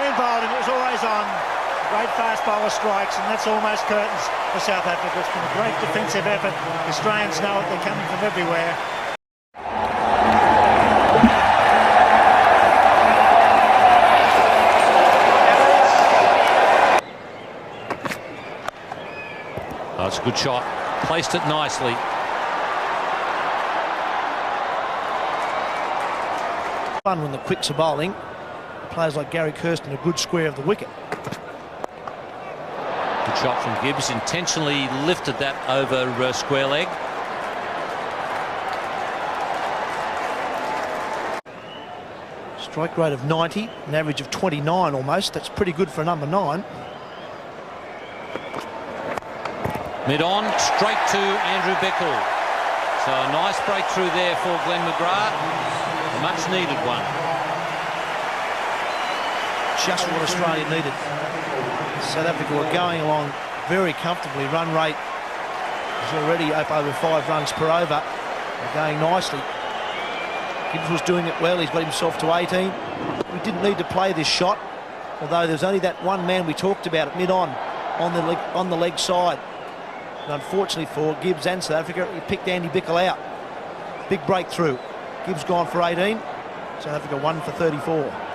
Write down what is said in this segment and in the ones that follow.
clean bowled, and it was always on. Great fast bowler strikes, and that's almost curtains for South Africa. It's been a great defensive effort. The Australians know it, they're coming from everywhere. Oh, it's a good shot. Placed it nicely. Fun when the quicks are bowling. Players like Gary Kirsten, a good square of the wicket. Good shot from Gibbs. Intentionally lifted that over square leg. Strike rate of 90, an average of 29 almost. That's pretty good for a number 9. Mid-on, straight to Andrew Bickle. So a nice breakthrough there for Glenn McGrath. A much-needed one. Just what Australia needed. South Africa were going along very comfortably. Run rate is already up over 5 runs per over. They're going nicely. Gibbs was doing it well. He's got himself to 18. We didn't need to play this shot, although there's only that one man we talked about at mid-on on the leg side. And unfortunately for Gibbs and South Africa, he picked Andy Bickle out. Big breakthrough. Gibbs gone for 18. South Africa 1 for 34.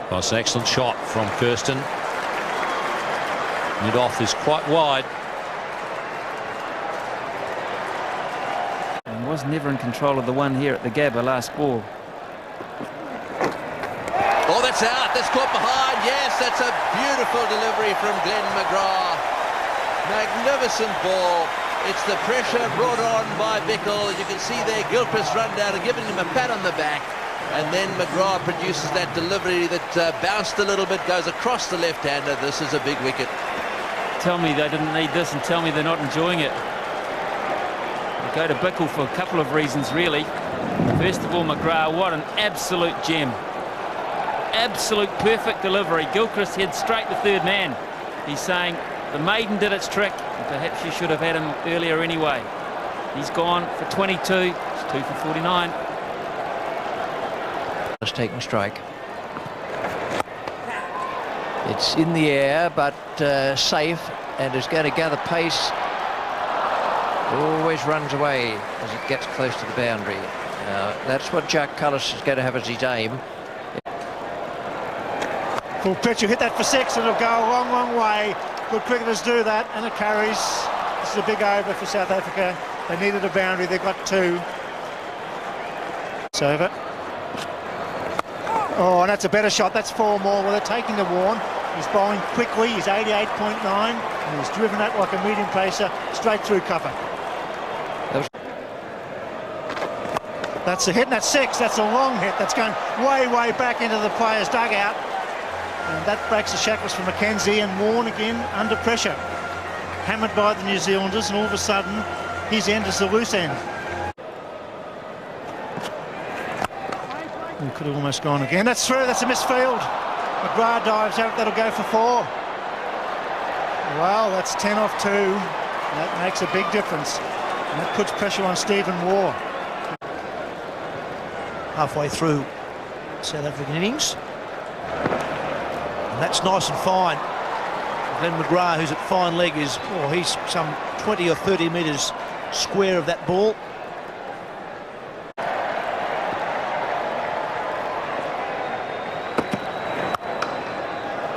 That's an excellent shot from Kirsten. Mid-off is quite wide. And was never in control of the one here at the Gabba last ball. Oh, that's out. That's caught behind. Yes, that's a beautiful delivery from Glenn McGrath. Magnificent ball. It's the pressure brought on by Bickle. You can see there Gilchrist run down and giving him a pat on the back. And then McGrath produces that delivery that bounced a little bit, goes across the left-hander. This is a big wicket. Tell me they didn't need this and tell me they're not enjoying it. They go to Bickle for a couple of reasons, really. First of all, McGrath, what an absolute gem. Absolute perfect delivery. Gilchrist heads straight to third man. He's saying the maiden did its trick, and perhaps you should have had him earlier anyway. He's gone for 22. It's 2 for 49. Taking strike. It's in the air, but safe, and is going to gather pace. Always runs away as it gets close to the boundary. That's what Jack Cullis is going to have as his aim. Full pitch, you hit that for 6, it'll go a long, long way. Good cricketers do that, and it carries. This is a big over for South Africa. They needed a boundary, they got 2. It's over. Oh, and that's a better shot. That's 4 more. Well, they're taking the warn. He's bowling quickly. He's 88.9, and he's driven that like a medium pacer straight through cover. That's a hit, and that's 6. That's a long hit. That's going way, way back into the player's dugout. And that breaks the shackles for Mackenzie, and Warne again under pressure. Hammered by the New Zealanders, and all of a sudden, his end is the loose end. He could have almost gone again. That's through. That's a misfield. McGrath dives out. That'll go for 4. Well, that's 10 off 2. That makes a big difference. And that puts pressure on Stephen Waugh. Halfway through South African innings. And that's nice and fine. Glenn McGrath, who's at fine leg, he's some 20 or 30 metres square of that ball.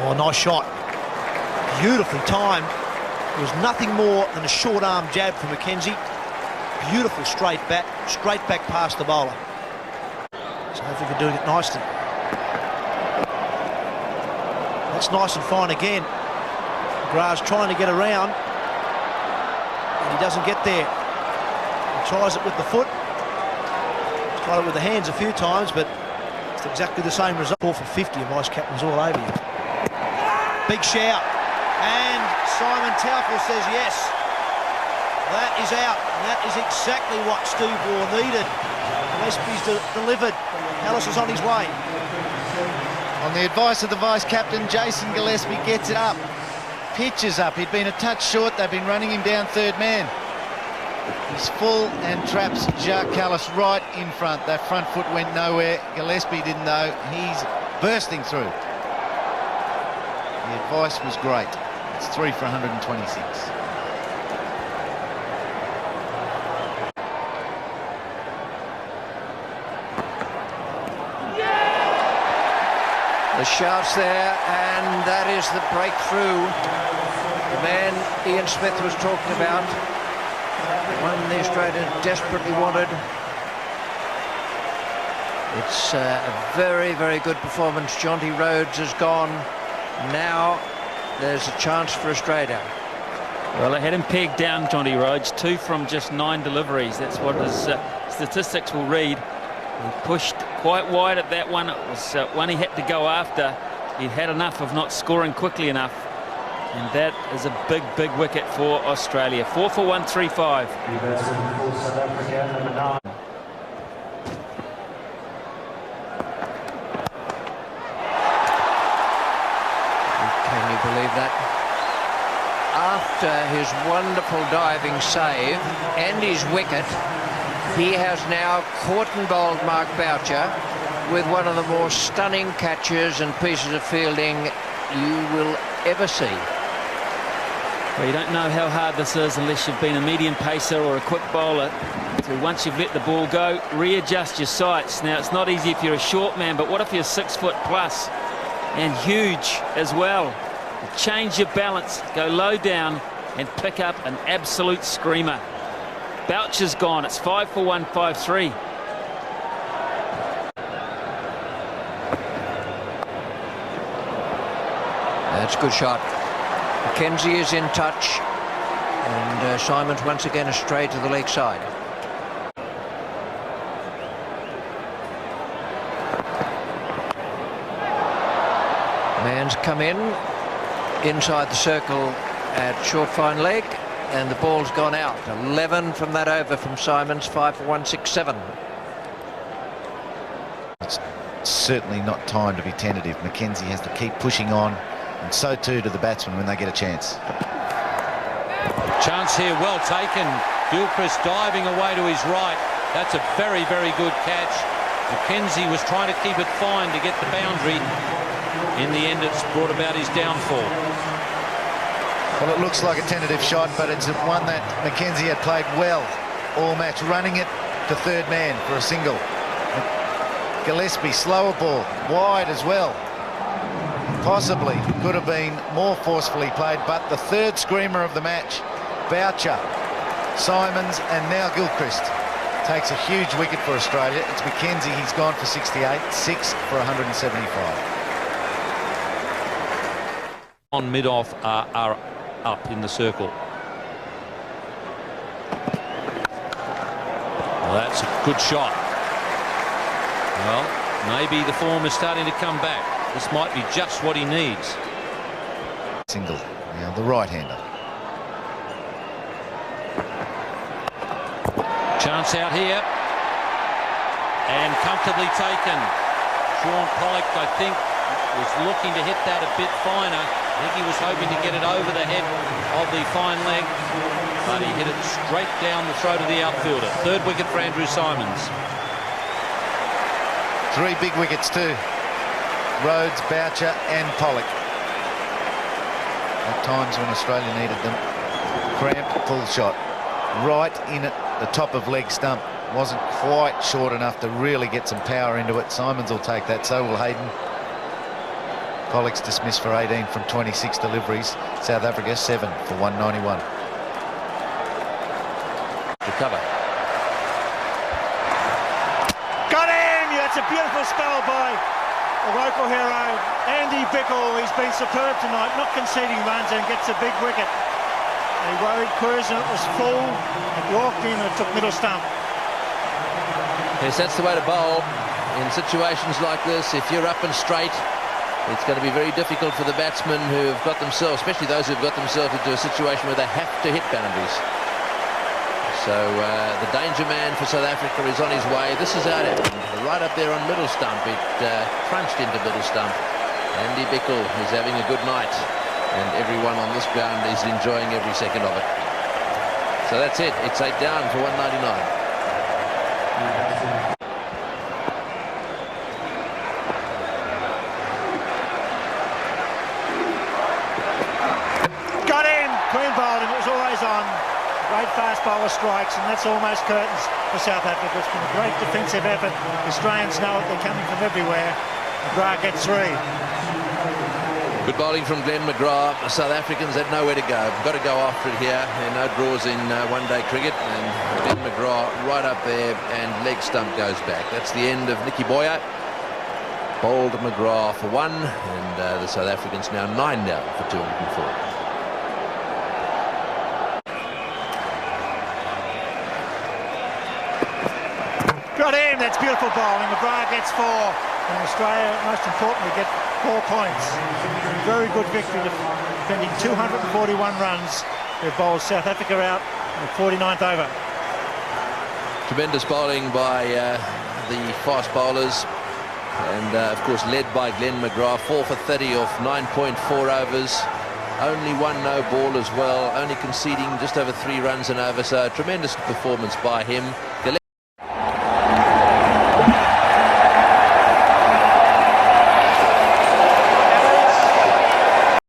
Oh, nice shot. Beautifully timed. There was nothing more than a short arm jab from Mackenzie. Beautiful straight back past the bowler. South Africa doing it nicely. That's nice and fine again. McGrath's trying to get around, and he doesn't get there. He tries it with the foot. He's tried it with the hands a few times, but it's exactly the same result. 4 for 50, and vice captain's all over you. Big shout, and Simon Taufel says yes. That is out, and that is exactly what Steve Waugh needed. Gillespie's delivered. Ellis is on his way. On the advice of the vice-captain, Jason Gillespie gets it up. Pitches up. He'd been a touch short. They've been running him down third man. He's full and traps Jacques Callis right in front. That front foot went nowhere. Gillespie didn't know. He's bursting through. The advice was great. It's 3 for 126. The shouts there, and that is the breakthrough. The man Ian Smith was talking about, one the Australia desperately wanted. It's a very, very good performance. Jonty Rhodes is gone. Now there's a chance for Australia. Well, they had him pegged down, Jonty Rhodes, 2 from just 9 deliveries. That's what his statistics will read. He pushed quite wide at that one. It was one he had to go after. He'd had enough of not scoring quickly enough. And that is a big, big wicket for Australia. 4 for 135. South Africa, number 9. Can you believe that? After his wonderful diving save and his wicket, he has now caught and bowled Mark Boucher with one of the more stunning catches and pieces of fielding you will ever see. Well, you don't know how hard this is unless you've been a medium pacer or a quick bowler. So once you've let the ball go, readjust your sights. Now, it's not easy if you're a short man, but what if you're 6 foot plus and huge as well? Change your balance, go low down and pick up an absolute screamer. Boucher's gone. It's 5 for 153. That's a good shot. Mackenzie is in touch, and Simons once again astray to the leg side. Man's come in inside the circle at short fine leg, and the ball's gone out. 11 from that over from Simons, 5 for 167. It's certainly not time to be tentative. Mackenzie has to keep pushing on, and so too do the batsmen when they get a chance. Chance here, well taken. Gilchrist diving away to his right. That's a very, very good catch. Mackenzie was trying to keep it fine to get the boundary. In the end, it's brought about his downfall. Well, it looks like a tentative shot, but it's one that Mackenzie had played well all match, running it to third man for a single. Gillespie, slower ball, wide as well. Possibly could have been more forcefully played, but the third screamer of the match, Boucher, Simons, and now Gilchrist, takes a huge wicket for Australia. It's Mackenzie, he's gone for 68, 6 for 175. On mid-off are up in the circle. Well, that's a good shot. Well, maybe the form is starting to come back. This might be just what he needs. Single, now the right-hander. Chance out here. And comfortably taken. Sean Pollock, I think, was looking to hit that a bit finer. I think he was hoping to get it over the head of the fine leg, but he hit it straight down the throat of the outfielder. Third wicket for Andrew Simons. 3 big wickets too. Rhodes, Boucher and Pollock. At times when Australia needed them. Cramped pull shot. Right in at the top of leg stump. Wasn't quite short enough to really get some power into it. Simons will take that, so will Hayden. Pollock's dismissed for 18 from 26 deliveries. South Africa 7 for 191. To cover. Got him! Yeah, it's a beautiful spell by the local hero, Andy Bickle. He's been superb tonight, not conceding runs, and gets a big wicket. He worried Curzon, it was full, it walked in and it took middle stump. Yes, that's the way to bowl in situations like this. If you're up and straight, it's going to be very difficult for the batsmen who have got themselves, especially those who've got themselves into a situation where they have to hit boundaries. So the danger man for South Africa is on his way. This is out right up there on middle stump. It crunched into middle stump. Andy Bickle is having a good night, and everyone on this ground is enjoying every second of it. So that's it. It's 8 down for 199. Got him! Clean bowled him. It was always on. Great fast bowler strikes, and that's almost curtains for South Africa. It's been a great defensive effort. The Australians know it. They're coming from everywhere. McGrath gets 3. Good bowling from Glenn McGrath. The South Africans had nowhere to go. Got to go after it here. There are no draws in one-day cricket. And Glenn McGrath right up there, and leg stump goes back. That's the end of Nicky Boyer. Bowled McGrath for 1, and the South Africans now 9 down for 204. Got him! That's beautiful bowling. McGrath gets 4. And Australia, most importantly, get 4 points. Very good victory, defending 241 runs. They bowled South Africa out in the 49th over. Tremendous bowling by the fast bowlers. And, of course, led by Glenn McGrath. 4 for 30 off 9.4 overs. Only 1 no ball as well. Only conceding just over 3 runs an over. So a tremendous performance by him.